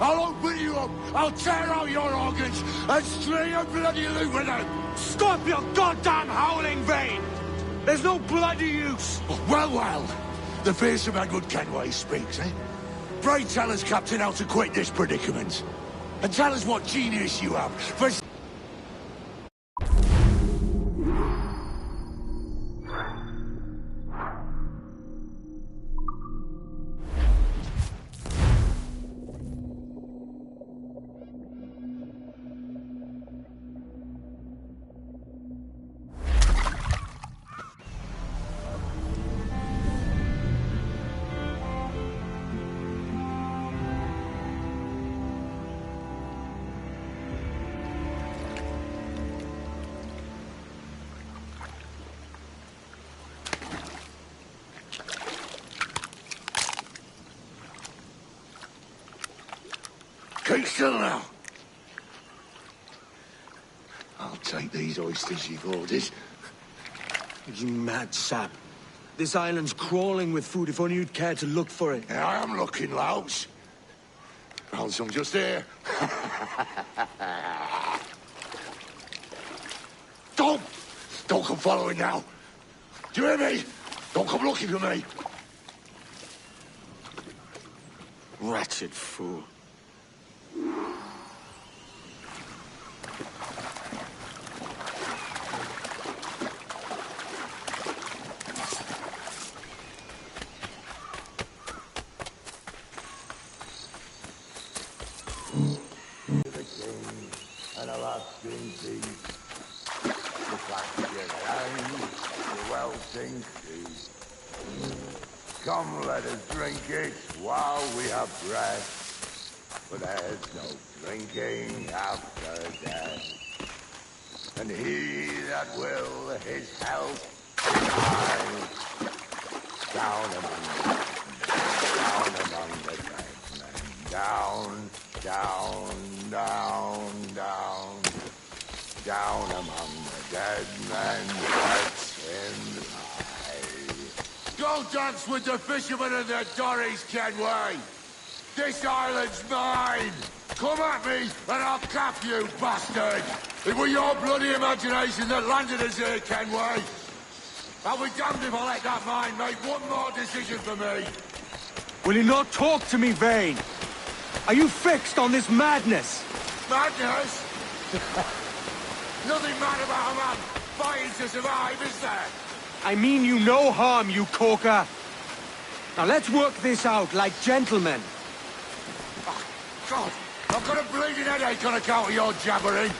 I'll open you up, I'll tear out your organs, and string a bloody loop with them! Stop your goddamn howling, Vane! There's no bloody use! Well, well, the fearsome Edward Kenway speaks, eh? Pray tell us, Captain, how to quit this predicament. And tell us what genius you have for... Keep still now. I'll take these oysters you've ordered. You mad sap. This island's crawling with food if only you'd care to look for it. Yeah, I am looking, Louts. Found some just here. Don't come following now. Do you hear me? Don't come looking for me. Wretched fool. The king and a lasting peace. The pasture land, the welting sea. Come, let us drink it while we have breath. For there's no drinking after death. And he that will his health deny, down among the dead men, down, down among the dead men, that's in the pie. Go dance with the fishermen and their dories, Kenway! This island's mine! Come at me, and I'll cap you, bastard! It was your bloody imagination that landed us here, Kenway! I'll be damned if I let that mind make one more decision for me! Will you not talk to me, Vane? Are you fixed on this madness? Madness? Nothing mad about a man fighting to survive, is there? I mean you no harm, you corker. Now let's work this out like gentlemen. Oh, God, I've got a bleeding headache on account of your jabbering.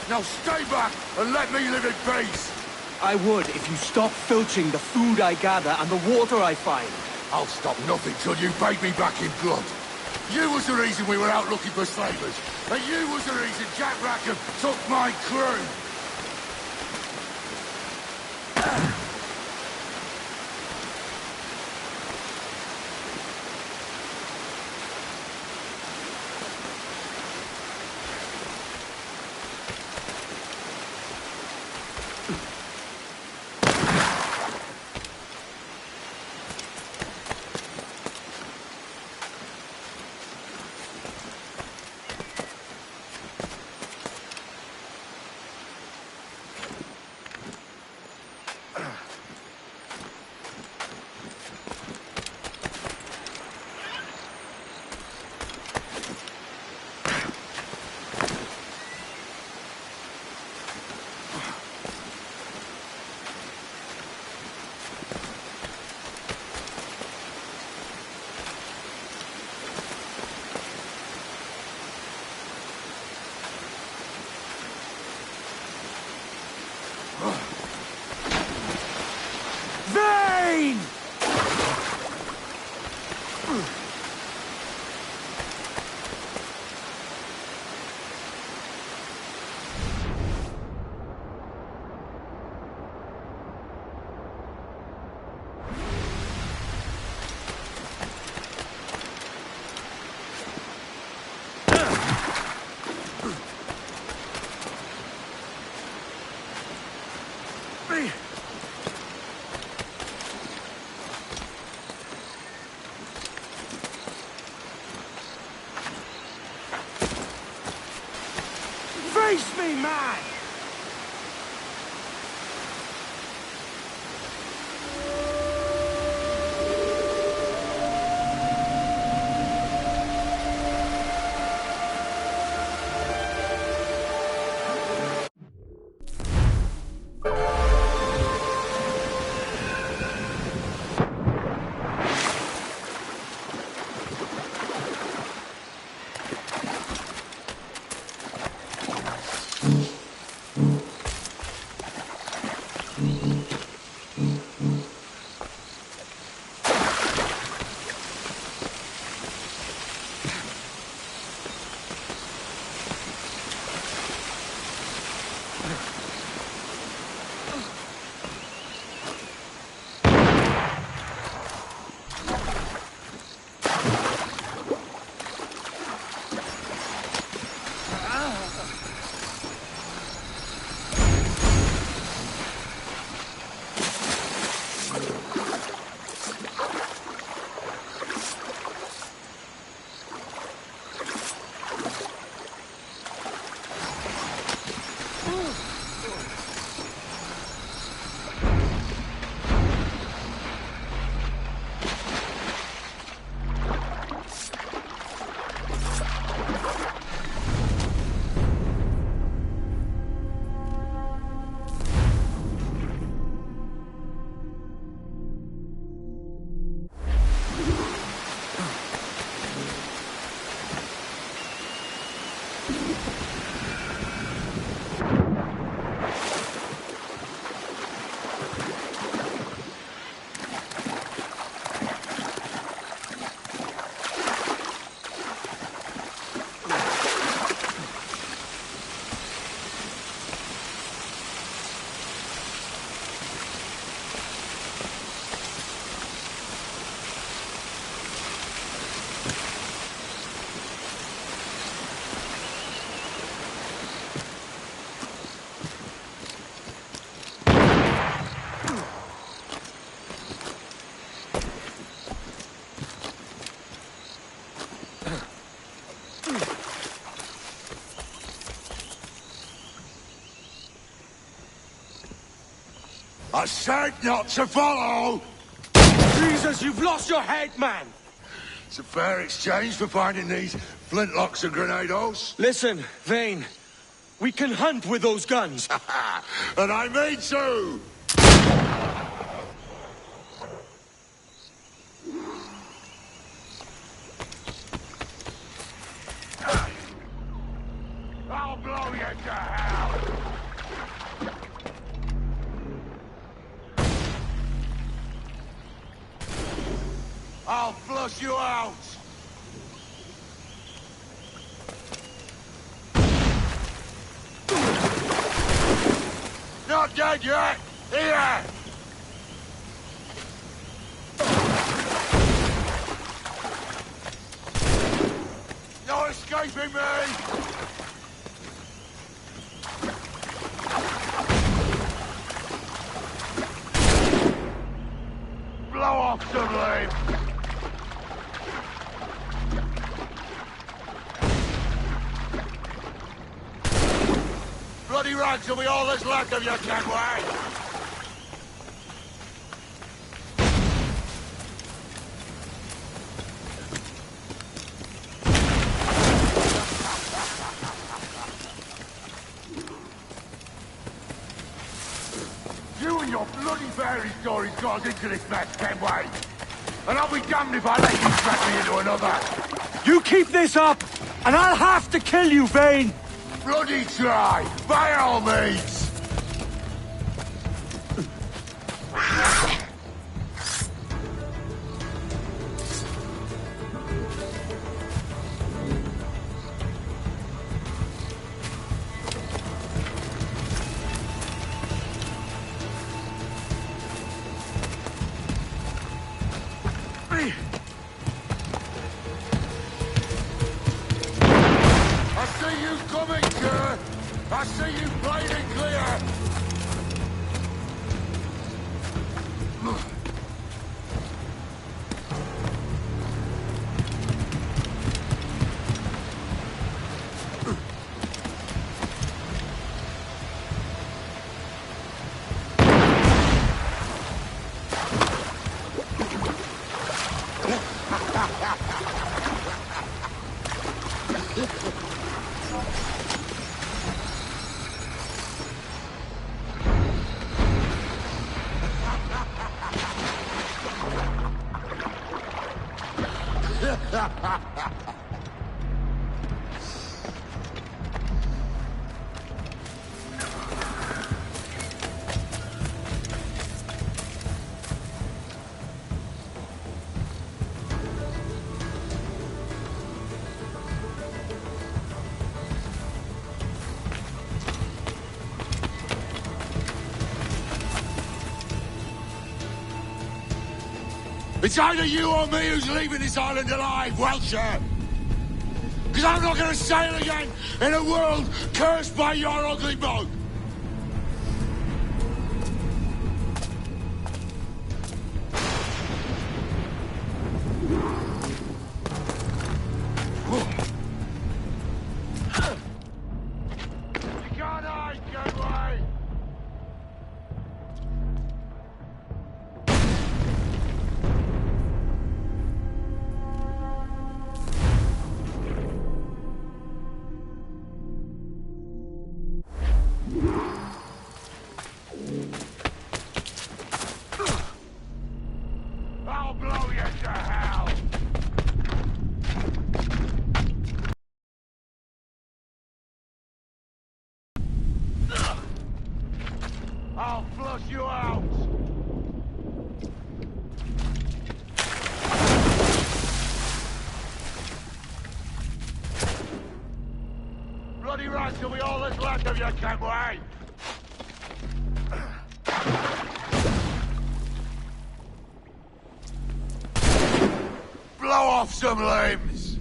Now stay back and let me live in peace. I would if you stopped filching the food I gather and the water I find. I'll stop nothing till you pay me back in blood. You was the reason we were out looking for slavers. And you was the reason Jack Rackham took my crew. Face me, man! I said not to follow! Jesus, you've lost your head, man! It's a fair exchange for finding these flintlocks and grenados. Listen, Vane. We can hunt with those guns. And I mean to! I'll blow you to hell! I'll flush you out! Not dead yet! Here! No escaping me! Blow off some leaf! Bloody rags will be all that's left of you, Kenway! You and your bloody fairy stories got us into this mess, Kenway! And I'll be damned if I let you drag me into another! You keep this up, and I'll have to kill you, Vane! Bloody try! By all means! I see you coming, sir! I see you plain and clear! It's either you or me who's leaving this island alive, Welsher! Because I'm not going to sail again in a world cursed by your ugly boat! You can't hide, Kenway! I'll blow you to hell! I'll flush you out! Bloody rats will be all that's left of you, Kenway! Blow off some limbs!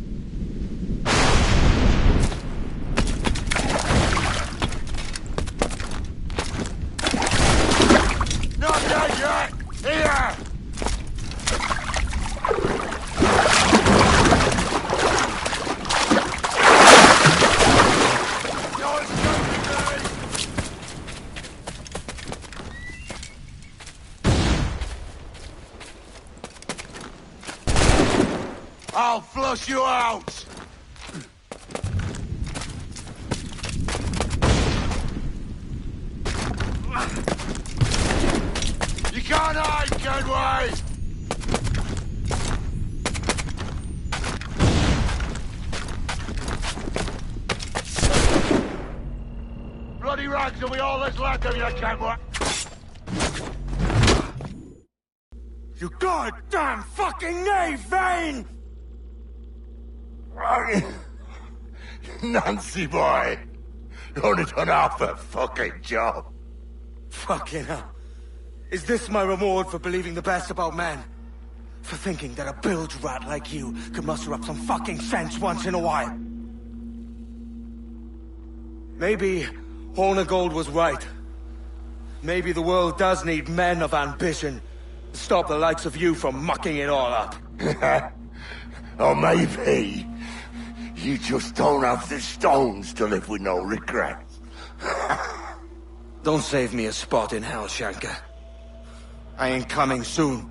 Not dead yet! Here! No escaping me! I'll flush you out! You can't hide, Kenway! Bloody rags will be all that's left of you, Kenway! You goddamn fucking knave, Vane! Nancy boy! Only done half a fucking job! Fucking hell. Is this my reward for believing the best about men? For thinking that a bilge rat like you could muster up some fucking sense once in a while? Maybe Hornigold was right. Maybe the world does need men of ambition to stop the likes of you from mucking it all up. Or maybe you just don't have the stones to live with no regrets. Don't save me a spot in hell, Shanka. I ain't coming soon.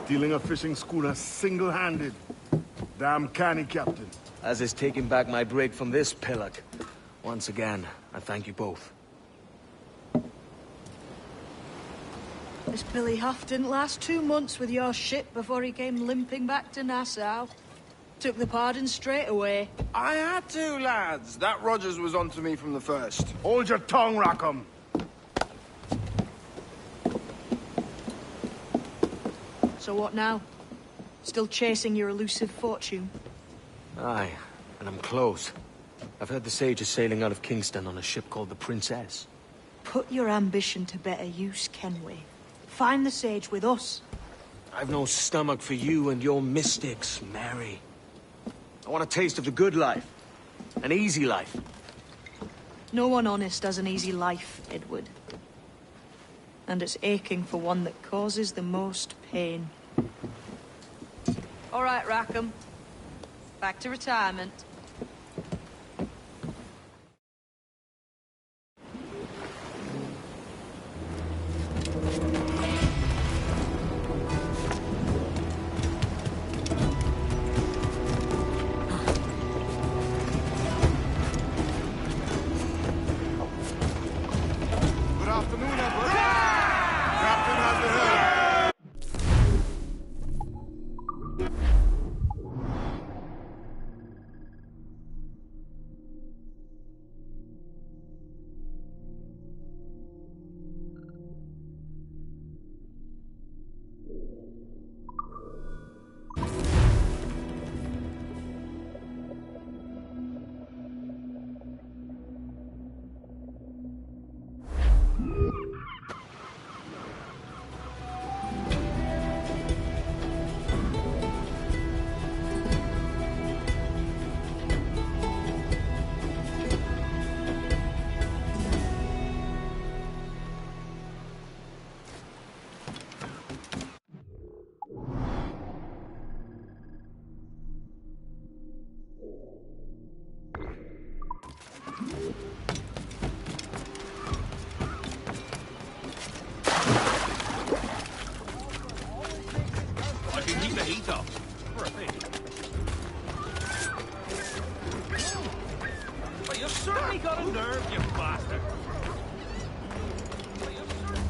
Stealing a fishing schooner single-handed. Damn canny, Captain. As is taking back my brig from this pillock. Once again, I thank you both. This Billy Huff didn't last 2 months with your ship before he came limping back to Nassau. Took the pardon straight away. I had to, lads. That Rogers was onto me from the first. Hold your tongue, Rackham. So what now? Still chasing your elusive fortune? Aye, and I'm close. I've heard the Sage is sailing out of Kingston on a ship called the Princess. Put your ambition to better use, Kenway. Find the Sage with us. I've no stomach for you and your mystics, Mary. I want a taste of the good life. An easy life. No one honest has an easy life, Edward. And it's aching for one that causes the most pain. All right, Rackham. Back to retirement. Good afternoon, Edward. Captain has the helm. I can keep the heat up. For a thing. But you've certainly got a nerve, you bastard. But you've certainly...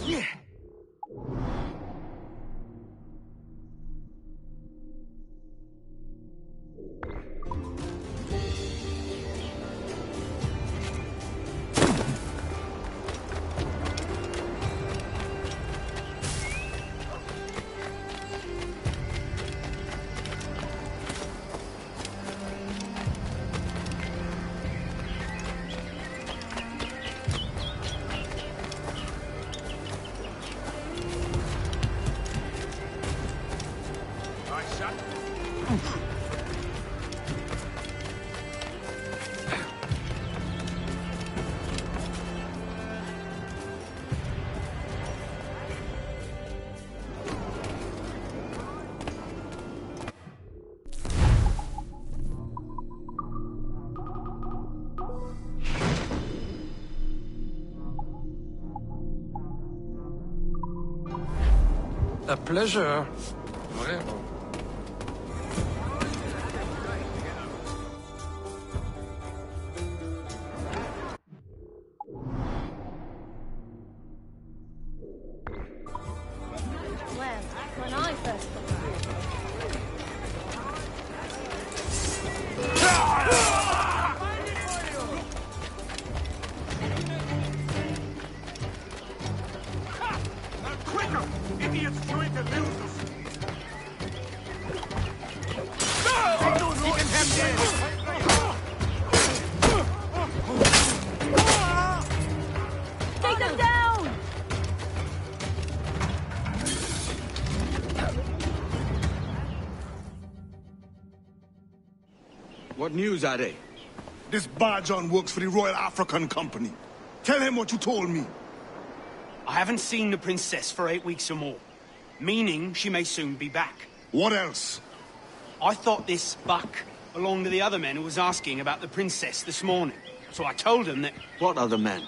Yeah. Nice shot. A pleasure. Vraiment. Well, when I first Quicker! Idiots trying to lose us! Keeping him dead! take them down! What news are they? This Barjon works for the Royal African Company. Tell him what you told me. I haven't seen the princess for 8 weeks or more, meaning she may soon be back. What else? I thought this buck belonged to the other men who was asking about the princess this morning. So I told him that What other men?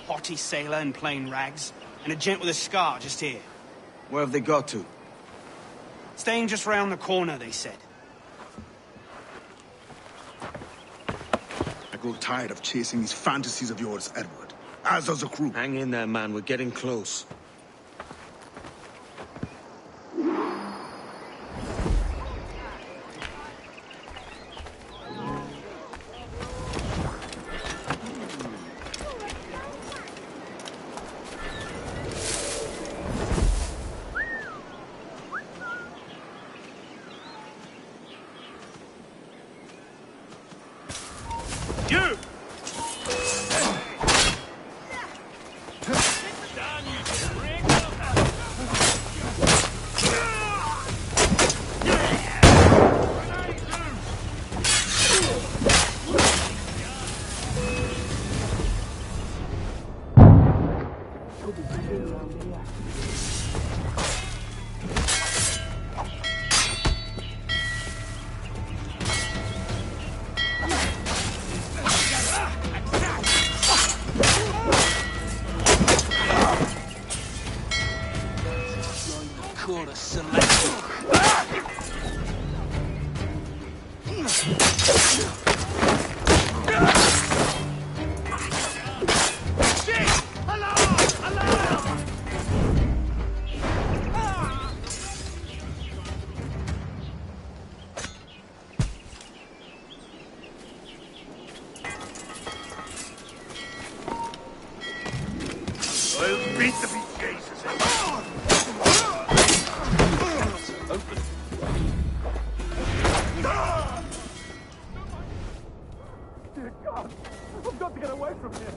haughty sailor in plain rags and a gent with a scar just here. Where have they got to? Staying just round the corner, they said. I grow tired of chasing these fantasies of yours, Edward. As does the crew. Hang in there, man. We're getting close. Quarter selection. I'll beat the bejesus out of you. Dear God, I've got to get away from here.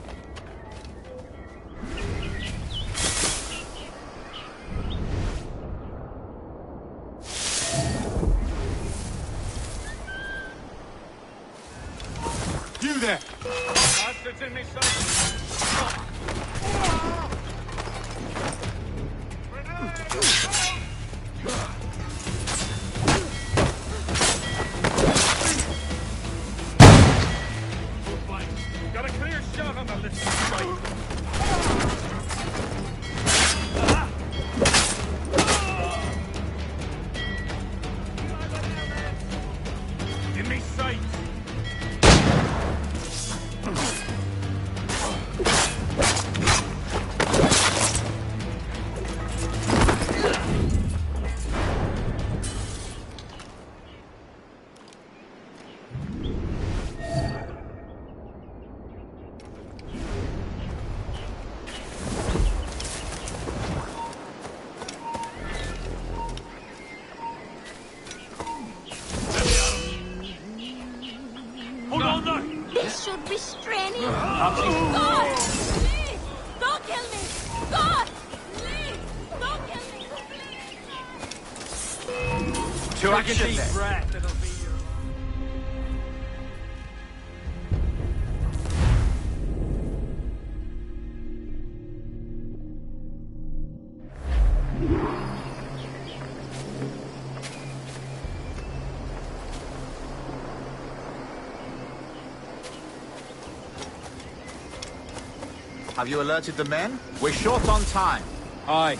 You there! Bastards in me sight! Got a clear shot on the little site. In me sight! Hold on there! This should restrain him. God! Please! Don't kill me! God! Please! Don't kill me! Please! To action then! Breath, it'll be your... Have you alerted the men? We're short on time. Aye.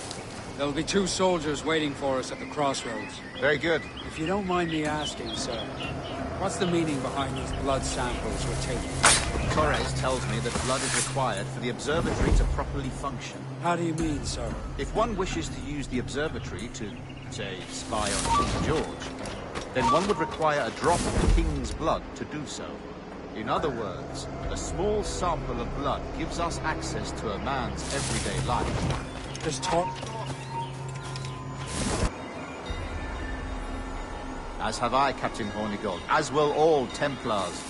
There'll be 2 soldiers waiting for us at the crossroads. Very good. If you don't mind me asking, sir, what's the meaning behind these blood samples we're taking? Torres tells me that blood is required for the observatory to properly function. How do you mean, sir? If one wishes to use the observatory to, say, spy on King George, then one would require a drop of the King's blood to do so. In other words, a small sample of blood gives us access to a man's everyday life. Just talk. As have I, Captain Hornigold, as will all Templars.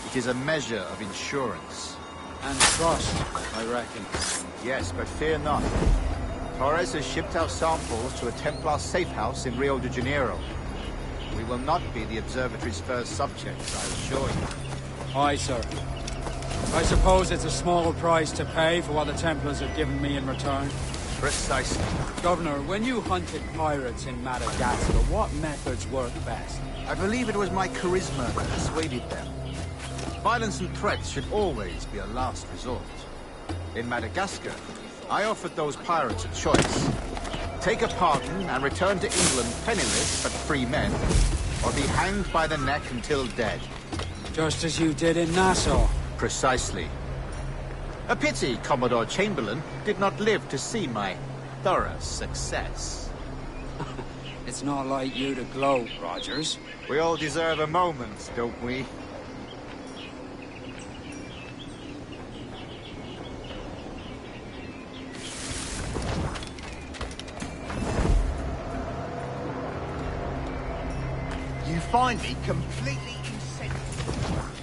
It is a measure of insurance. And trust, I reckon. Yes, but fear not. Torres has shipped our samples to a Templar safe house in Rio de Janeiro. We will not be the observatory's first subjects, I assure you. Aye, sir. I suppose it's a small price to pay for what the Templars have given me in return. Precisely. Governor, when you hunted pirates in Madagascar, what methods worked best? I believe it was my charisma that persuaded them. Violence and threats should always be a last resort. In Madagascar, I offered those pirates a choice. Take a pardon and return to England penniless but free men, or be hanged by the neck until dead. Just as you did in Nassau. Precisely. A pity Commodore Chamberlain did not live to see my thorough success. It's not like you to gloat, Rogers. We all deserve a moment, don't we? You find me completely insensitive.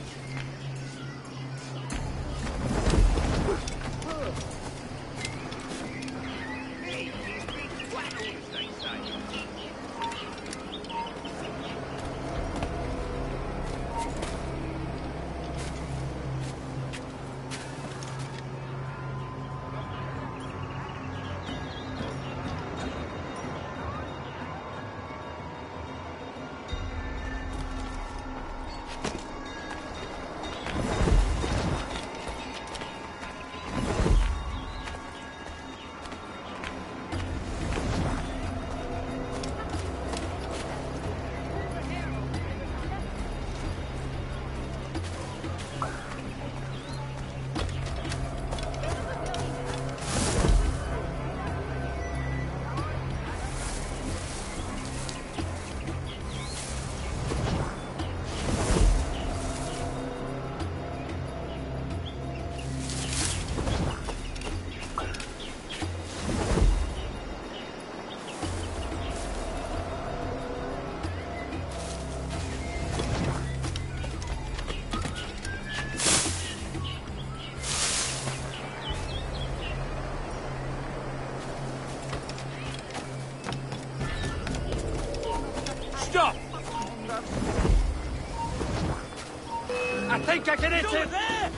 fucking hit him! There!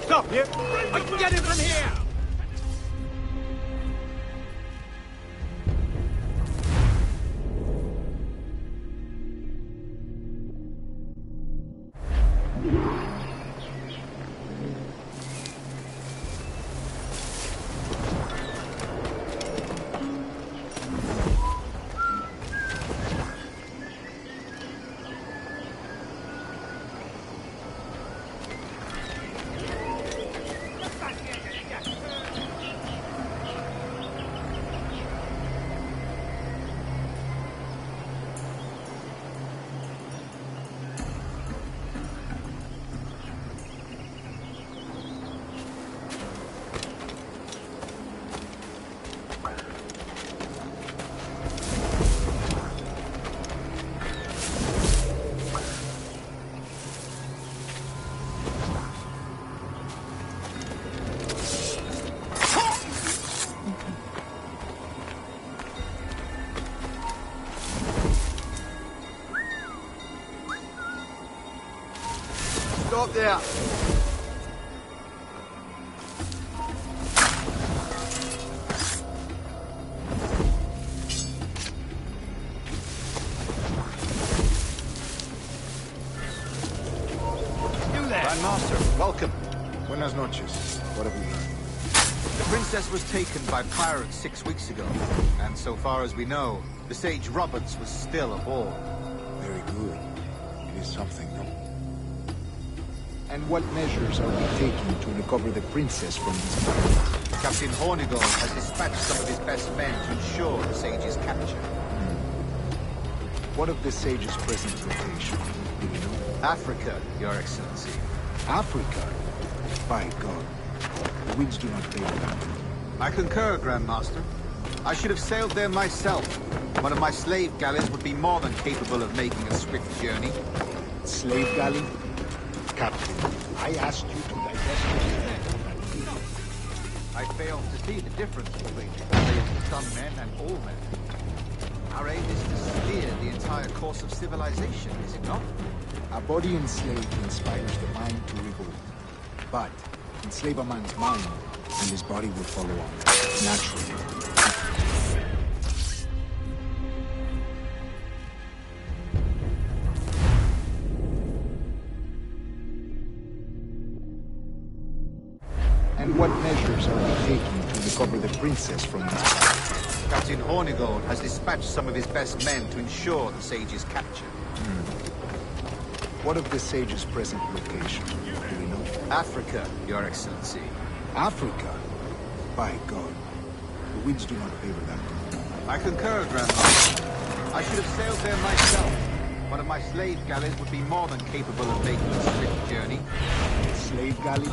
Stop here! I can get him from here! Stop there! Grandmaster, welcome. Buenas noches. What have we learned? The princess was taken by pirates 6 weeks ago, and so far as we know, the Sage Roberts was still aboard. Very good. It is something, no? And what measures are we taking to recover the princess from these pirates? Captain Hornigold has dispatched some of his best men to ensure the Sage's capture. What of the Sage's present location? Do we know? Africa, Your Excellency. Africa? By God. The winds do not favor that. I concur, Grandmaster. I should have sailed there myself. One of my slave galleys would be more than capable of making a swift journey. Slave galley? Captain, I asked you to divest yourself. I failed to see the difference between enslaving some men and all men. Our aim is to steer the entire course of civilization, is it not? A body enslaved inspires the mind to revolt. But enslave a man's mind, and his body will follow on, naturally. And what measures are we taking to recover the princess from these pirates? Captain Hornigold has dispatched some of his best men to ensure the Sage's capture. What of the Sage's present location? Do we know? Africa, Your Excellency. Africa? By God. The winds do not favor that. I concur, Grandmaster. I should have sailed there myself. One of my slave galleys would be more than capable of making a swift journey. Slave galley?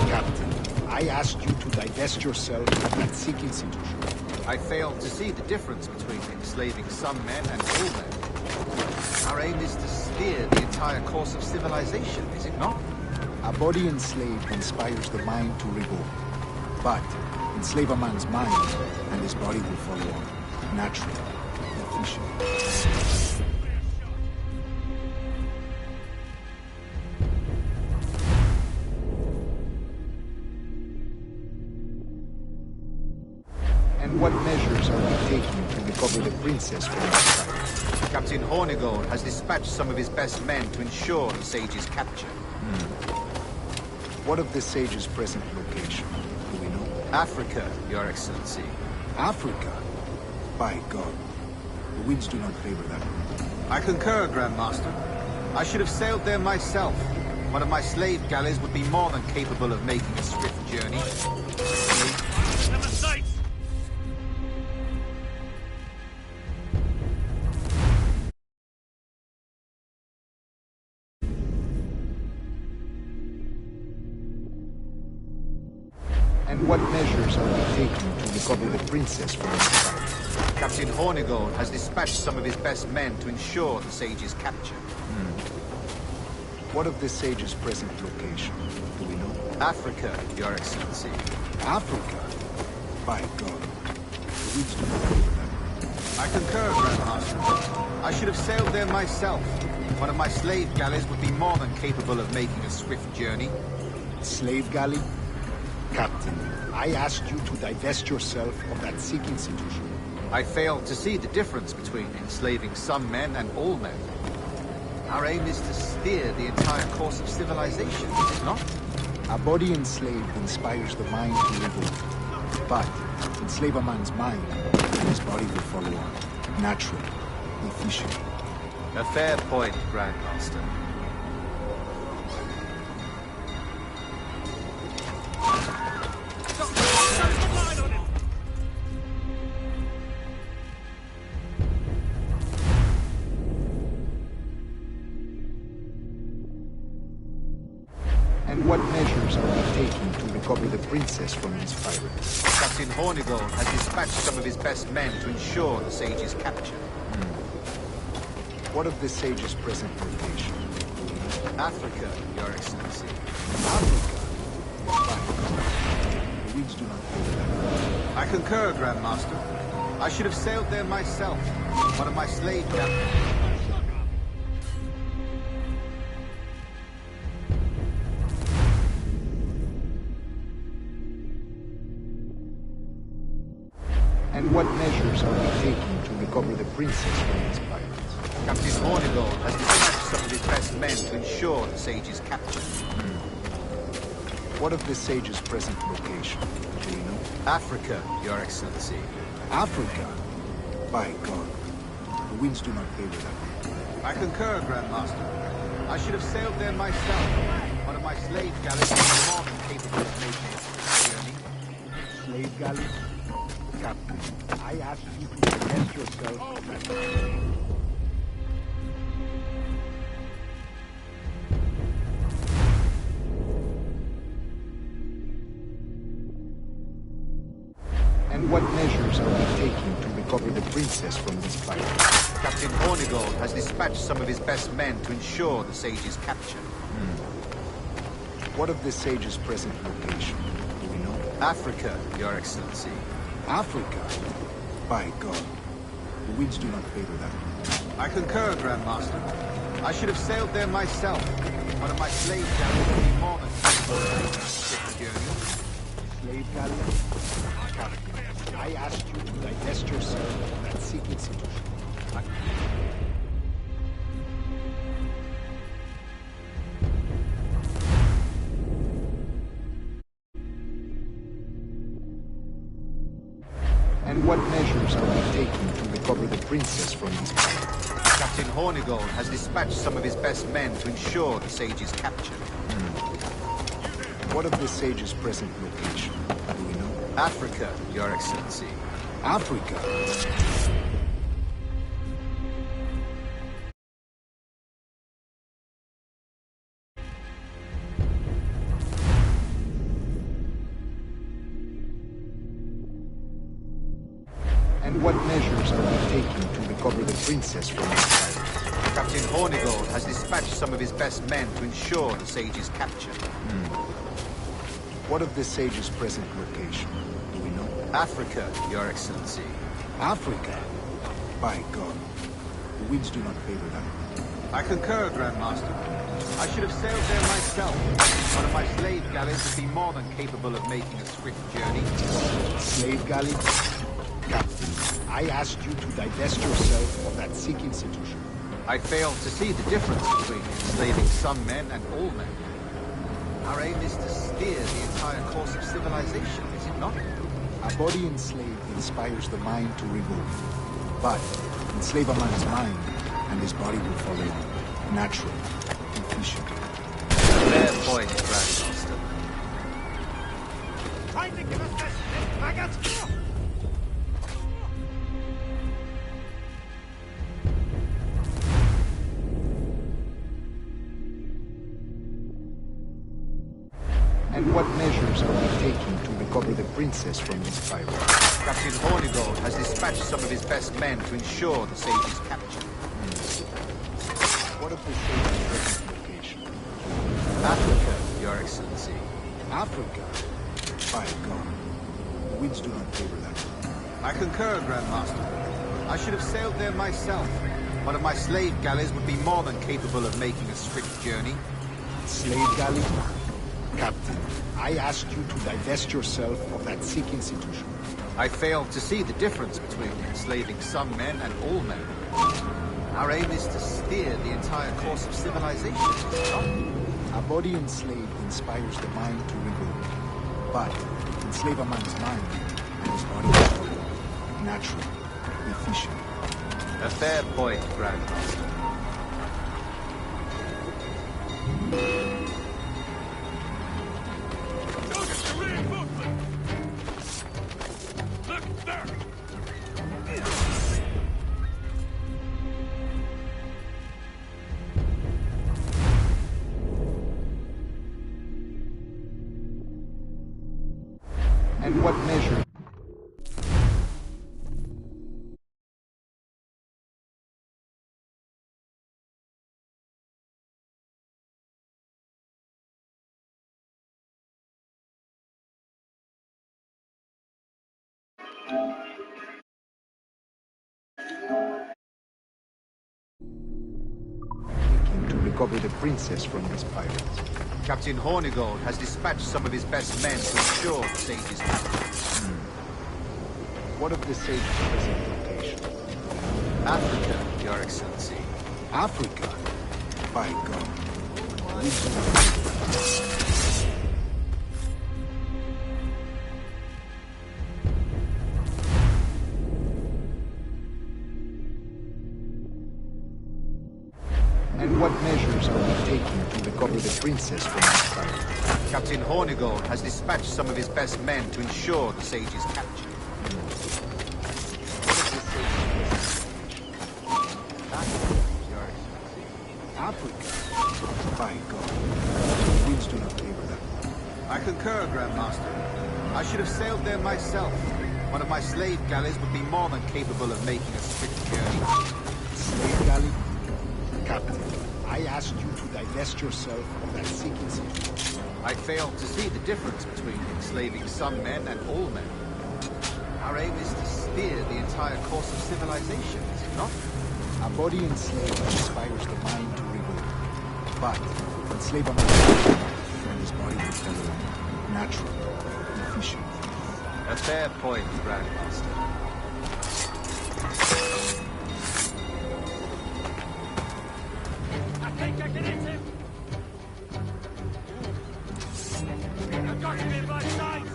Captain, I asked you to divest yourself and seek institution. I failed to see the difference between enslaving some men and all men. Our aim is to steer the entire course of civilization, is it not? A body enslaved inspires the mind to revolt. But enslave a man's mind, and his body will follow on, naturally, efficiently. And what measures are we taking to recover the princess from these pirates? Captain Hornigold has dispatched some of his best men to ensure the Sage's capture. What of the Sage's present location? Do we know? Africa, Your Excellency. Africa? By God. The winds do not favor that. I concur, Grandmaster. I should have sailed there myself. One of my slave galleys would be more than capable of making a swift journey. And what measures are we taking to recover the princess from his fight? Captain Hornigold has dispatched some of his best men to ensure the sage's capture. What of the sage's present location? Do we know? Africa, Your Excellency. Africa? By God. The weeds do not favor that. I concur, Grandmaster. I should have sailed there myself. One of my slave galleys would be more than capable of making a swift journey. Slave galley? Captain, I asked you to divest yourself of that Sikh institution. I failed to see the difference between enslaving some men and all men. Our aim is to steer the entire course of civilization, is it not? A body enslaved inspires the mind to revolt. But enslave a man's mind, and his body will follow on. Naturally, efficiently. A fair point, Grandmaster. And what measures are we taking to recover the princess from these pirates? Captain Hornigold has dispatched some of his best men to ensure the sage's capture. What of the sage's present location? Africa, Your Excellency. Africa? Fine. The weeds do not favor that. I concur, Grandmaster. I should have sailed there myself. One of my slave galleys. And what measures are we taking to recover the princess from these pirates? Captain Hornigold has dispatched some of his best men to ensure the sage's capture. What of the sage's present location? Do you know? Africa, Your Excellency. Africa? By God. The winds do not favor that. I concur, Grandmaster. I should have sailed there myself. One of my slave galleys is more than capable of making a swift journey. Slave galley? Captain, I asked you to divest yourself of that. And what measures are we taking to recover the princess from these pirates? Captain Hornigold has dispatched some of his best men to ensure the sage's capture. What of the sage's present location? Do we know? Africa, Your Excellency. Africa? By God. The winds do not favor that. I concur, Grandmaster. I should have sailed there myself. One of my slave galleys would be more than capable of making a swift journey. Slave galley? Captain, I asked you to divest yourself of that Sikh institution. And what measures are we taking to recover the princess from these pirates? Captain Hornigold has dispatched some of his best men to ensure the sage's capture. What of the sage's present location? Do we know? Africa, Your Excellency. Africa? And what measures are we taking to recover the princess from these pirates? Captain Hornigold has dispatched some of his best men to ensure the sage's capture. What of the sage's present location? Do we know? Africa, Your Excellency. Africa? By God. The winds do not favor that. I concur, Grandmaster. I should have sailed there myself. One of my slave galleys would be more than capable of making a swift journey. Slave galley? Captain, I asked you to divest yourself of that Sikh institution. I failed to see the difference between enslaving some men and all men. Our aim is to steer the entire course of civilization, is it not? A body enslaved inspires the mind to revolt. But enslave a man's mind, and his body will follow on. Naturally, efficiently. Fair point, Grandmaster. Trying to give us this, maggots! And what measures measures are we taking to recover the princess from these pirates? Captain Hornigold has dispatched some of his best men to ensure the sage's capture. What of the sage's present location? Africa, Your Excellency. Africa? By God. The winds do not favor that. I concur, Grandmaster. I should have sailed there myself. One of my slave galleys would be more than capable of making a swift journey. Slave galley? Captain, I asked you to divest yourself of that Sikh institution. I failed to see the difference between enslaving some men and all men. Our aim is to steer the entire course of civilization, is it not? A body enslaved inspires the mind to revolt. But enslave a man's mind, and his body will follow. Natural, efficient. A fair point, Grandmaster. And what measure? To recover the princess from these pirates. Captain Hornigold has dispatched some of his best men to ensure the sage's capture. What of the sage's present location? Africa, Your Excellency. Africa? By God. And what measures are we taking to recover the princess from this pirate? Captain Hornigold has dispatched some of his best men to ensure the sage's capture. Africa? By God. The winds do not favor that. I concur, Grandmaster. I should have sailed there myself. One of my slave galleys would be more than capable of making a swift journey. Slave galley? Captain, I asked you to divest yourself of that Sikh institution. I failed to see the difference between enslaving some men and all men. Our aim is to steer the entire course of civilization, is it not? A body enslaved inspires the mind to revolt. But enslave a man, and his body will follow. Natural, efficient. A fair point, Grandmaster. I think I can hit him! I've got him in my sights!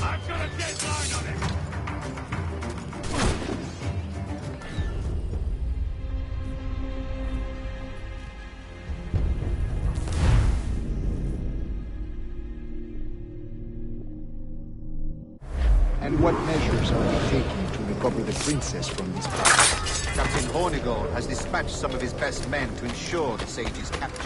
I've got a deadline on him! And what measures are we taking to recover the princess from these pirates? Captain Hornigold has dispatched some of his best men to ensure the sage's capture.